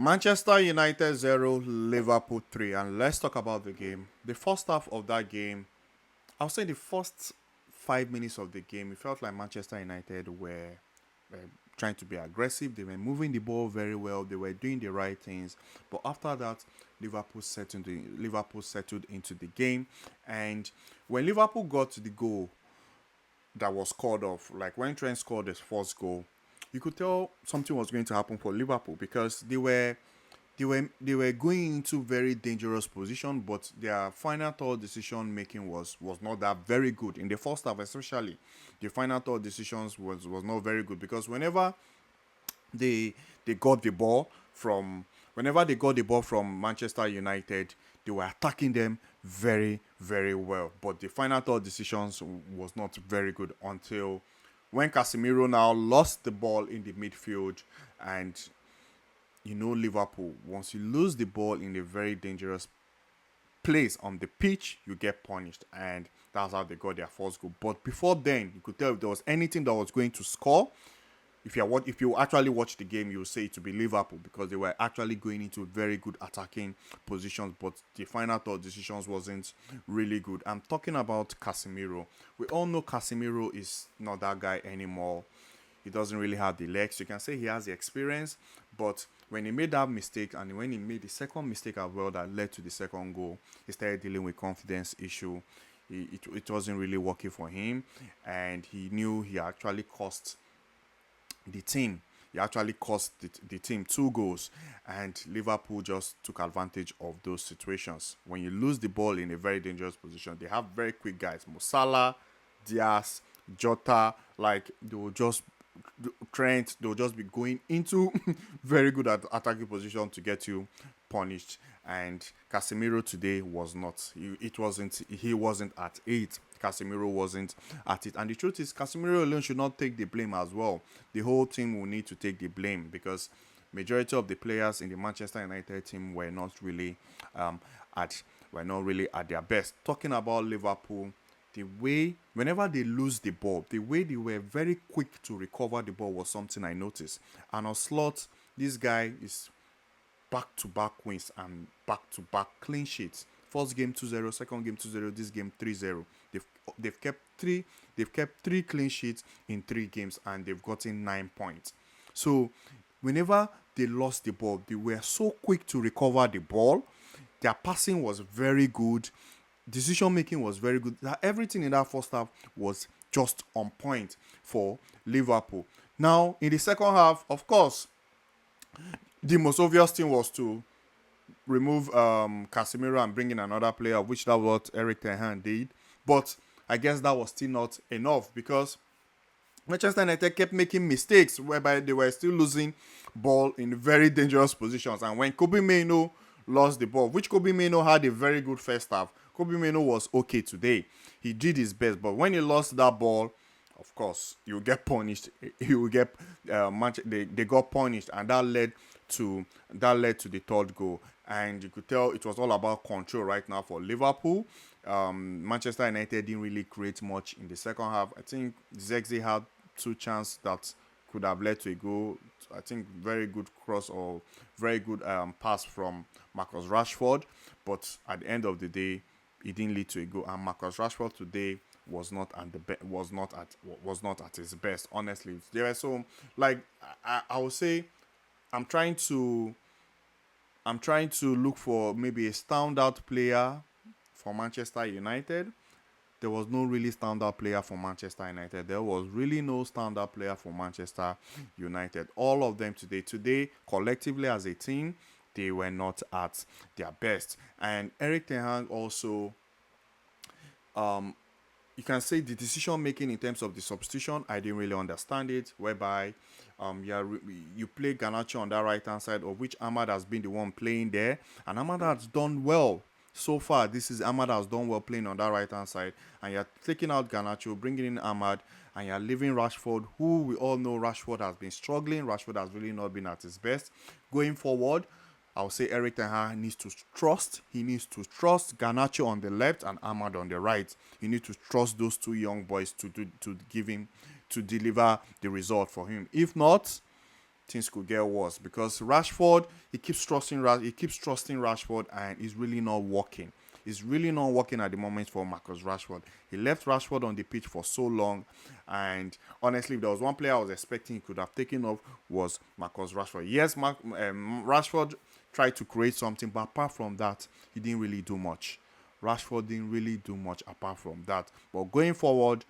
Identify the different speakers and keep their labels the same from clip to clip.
Speaker 1: Manchester United 0, Liverpool 3. And let's talk about the game. The first half of that game, I'll say the first 5 minutes of the game, it felt like Manchester United were trying to be aggressive. They were moving the ball very well. They were doing the right things. But after that, Liverpool settled into the game. And when Liverpool got to the goal that was scored off, like when Trent scored his first goal, you could tell something was going to happen for Liverpool because they were going into very dangerous position, but their final thought decision making was not that very good in the first half, especially. The final thought decisions was not very good because they they got the ball from whenever they got the ball from Manchester United, they were attacking them very very well. But the final thought decisions was not very good until when Casemiro now lost the ball in the midfield. And Liverpool, once you lose the ball in a very dangerous place on the pitch, you get punished, and that's how they got their first goal. But before then, you could tell if there was anything that was going to score. If you actually watch the game, you will say it to be Liverpool because they were actually going into very good attacking positions, but the final thought decisions wasn't really good. I'm talking about Casemiro. We all know Casemiro is not that guy anymore. He doesn't really have the legs. You can say he has the experience, but when he made that mistake and when he made the second mistake as well that led to the second goal, he started dealing with confidence issue. It wasn't really working for him, and he knew he actually cost the team. He actually cost the team 2 goals, and Liverpool just took advantage of those situations. When you lose the ball in a very dangerous position, they have very quick guys, Mo Salah, Diaz, Jota, like they will just Trent, they'll just be going into very good at attacking position to get you punished. And Casemiro today was not. He wasn't at it. Casemiro wasn't at it. And the truth is, Casemiro alone should not take the blame as well. The whole team will need to take the blame because majority of the players in the Manchester United team um, at were not really at their best. Talking about Liverpool, the way whenever they lose the ball, the way they were very quick to recover the ball was something I noticed. And on slot, this guy is back to back wins and back to back clean sheets. First game 2-0, second game 2-0, this game 3-0. They've kept three clean sheets in 3 games and they've gotten 9 points. So whenever they lost the ball, they were so quick to recover the ball. Their passing was very good. Decision making was very good. Everything in that first half was just on point for Liverpool. Now, in the second half, of course, the most obvious thing was to remove Casemiro and bring in another player, which that was what Eric Ten Hag did. But I guess that was still not enough because Manchester United kept making mistakes whereby they were still losing ball in very dangerous positions. And when Kobe Mainoo lost the ball, which Kobe Mainoo had a very good first half, Kobe Mainoo was okay today. He did his best, but when he lost that ball, of course, you get punished. You will get they got punished, and that led to the third goal. And you could tell it was all about control right now for Liverpool. Manchester United didn't really create much in the second half. I think Zexi had 2 chances that could have led to a goal. I think very good cross or very good pass from Marcus Rashford, but at the end of the day, it didn't lead to a goal. And Marcus Rashford today was not at his best. Honestly, there were so like I would say I'm trying to look for maybe a standout player for Manchester United. There was no really standout player for Manchester United. There was really no standout player for Manchester United. All of them today, collectively as a team, they were not at their best. And Eric Ten Hag also, you can say the decision making in terms of the substitution, I didn't really understand it. Whereby, you play Garnacho on that right hand side, of which Ahmad has been the one playing there, and Ahmad has done well so far. Ahmad has done well playing on that right hand side, and you're taking out Garnacho, bringing in Ahmad, and you're leaving Rashford, who we all know Rashford has been struggling. Rashford has really not been at his best going forward. I'll say Eric Ten Hag needs to trust. He needs to trust Garnacho on the left and Ahmad on the right. You need to trust those 2 young boys to give him to deliver the result for him. If not, things could get worse because Rashford, he keeps trusting Rashford, and it's really not working. It's really not working at the moment for Marcus Rashford. He left Rashford on the pitch for so long, and honestly, if there was one player I was expecting he could have taken off, was Marcus Rashford. Yes, Rashford tried to create something, but apart from that, he didn't really do much. Rashford didn't really do much apart from that. But going forward,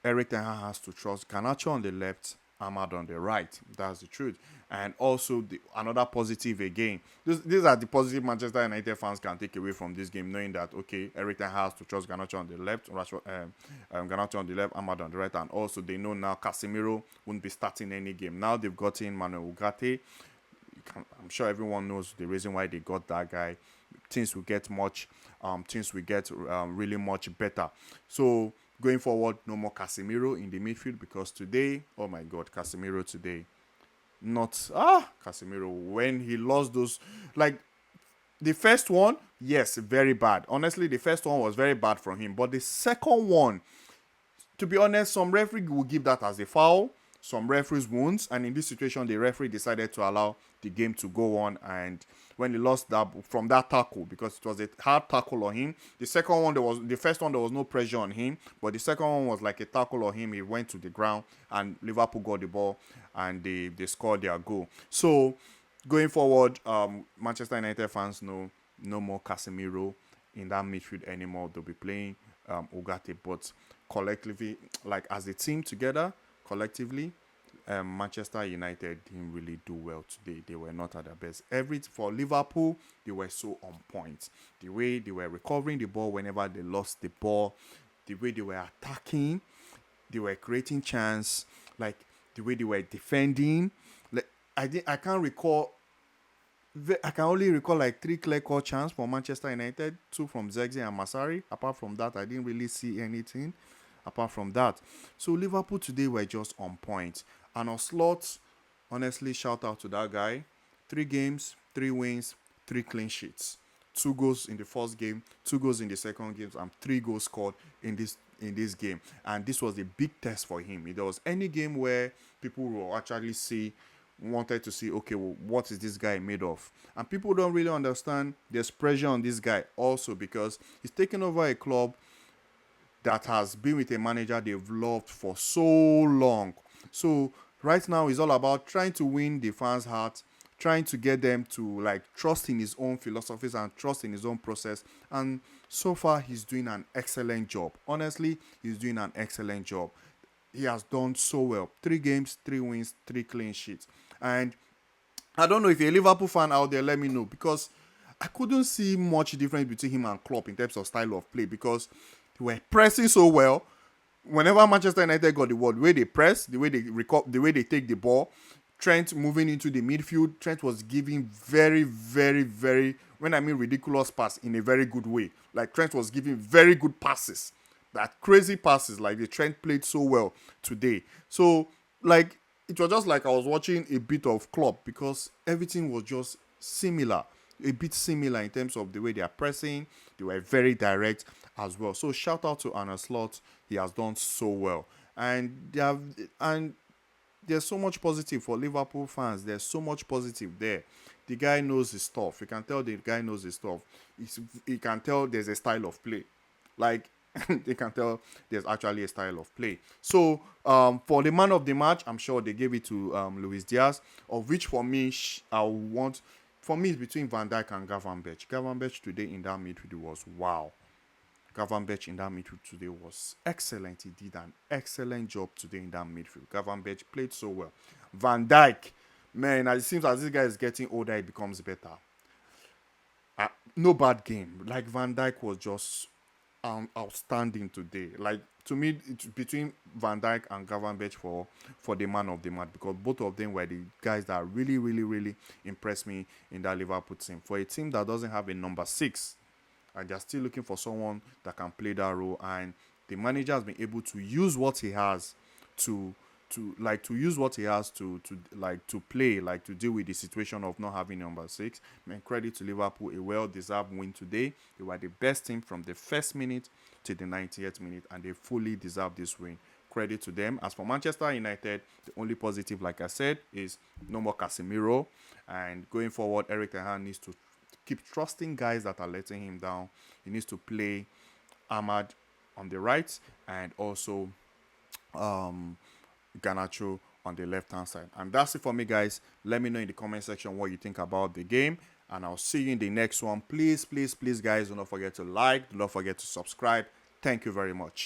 Speaker 1: Eric Ten Hag has to trust Garnacho on the left, Ahmad on the right. That's the truth. And also, another positive again. These are the positive Manchester United fans can take away from this game, knowing that, okay, Eric Ten Hag has to trust Garnacho on the left, Garnacho on the left, Ahmad on the right. And also, they know now Casemiro won't be starting any game. Now they've gotten Manuel Ugarte. I'm sure everyone knows the reason why they got that guy. Things will get really much better. So going forward, no more Casemiro in the midfield because today, oh my God, Casemiro today, not Casemiro when he lost those, like the first one, yes, very bad. Honestly, the first one was very bad from him, but the second one, to be honest, some referee will give that as a foul. Some referees won't, and in this situation, the referee decided to allow the game to go on. And when he lost that from that tackle, because it was a hard tackle on him, the first one there was no pressure on him, but the second one was like a tackle on him. He went to the ground, and Liverpool got the ball, and they scored their goal. So going forward, Manchester United fans know no more Casemiro in that midfield anymore. They'll be playing Ugarte, but collectively, like as a team together, collectively, Manchester United didn't really do well today. They were not at their best. For Liverpool, they were so on point. The way they were recovering the ball whenever they lost the ball, the way they were attacking, they were creating chance, like the way they were defending. Like I can't recall. I can only recall like 3 clear-cut chances for Manchester United, 2 from Zexi and Masari. Apart from that, I didn't really see anything apart from that. So Liverpool today were just on point. And on slot, honestly, shout out to that guy. 3 games, 3 wins, 3 clean sheets. 2 goals in the first game, 2 goals in the second game, and 3 goals scored in this game. And this was a big test for him. If there was any game where people will actually wanted to see, okay, well, what is this guy made of? And people don't really understand there's pressure on this guy also because he's taken over a club that has been with a manager they've loved for so long. So right now it's all about trying to win the fans' heart, trying to get them to like trust in his own philosophies and trust in his own process. And so far he's doing an excellent job. Honestly, he's doing an excellent job. He has done so well. 3 games, 3 wins, 3 clean sheets. And I don't know if you're a Liverpool fan out there, let me know, because I couldn't see much difference between him and Klopp in terms of style of play because they were pressing so well. Whenever Manchester United got the ball, the way they press, the way they take the ball, Trent moving into the midfield, Trent was giving very, very, very, when I mean ridiculous pass in a very good way. Like Trent was giving very good passes. That crazy passes, like the Trent played so well today. So, like, it was just like I was watching a bit of Klopp because everything was just similar. A bit similar in terms of the way they are pressing. They were very direct as well. So shout out to Arne Slot. He has done so well. And there's so much positive for Liverpool fans. There's so much positive there. The guy knows his stuff. You can tell the guy knows his stuff. You can tell there's a style of play. Like, they can tell there's actually a style of play. So, for the man of the match, I'm sure they gave it to Luis Diaz, of which for me, for me, it's between Van Dijk and Gravenberch. Gravenberch today in that midfield was wow. Gravenberch in that midfield today was excellent. He did an excellent job today in that midfield. Gravenberch played so well. Van Dijk, man, it seems as this guy is getting older, it becomes better. No bad game. Like Van Dijk was just outstanding today. Like to me, it's between Van Dijk and Gravenberch for the man of the match because both of them were the guys that really, really, really impressed me in that Liverpool team. For a team that doesn't have a number 6, and they're still looking for someone that can play that role, and the manager has been able to use what he has to play, like to deal with the situation of not having number 6. Man, credit to Liverpool, a well-deserved win today. They were the best team from the first minute to the 90th minute, and they fully deserve this win. credit to them. As for Manchester United, the only positive, like I said, is no more Casemiro. And going forward, Eric Ten Hag needs to keep trusting guys that are letting him down. He needs to play Ahmad on the right and also Garnacho on the left hand side. And that's it for me, guys. Let me know in the comment section what you think about the game, and I'll see you in the next one. Please, please, please, guys, do not forget to like, do not forget to subscribe. Thank you very much.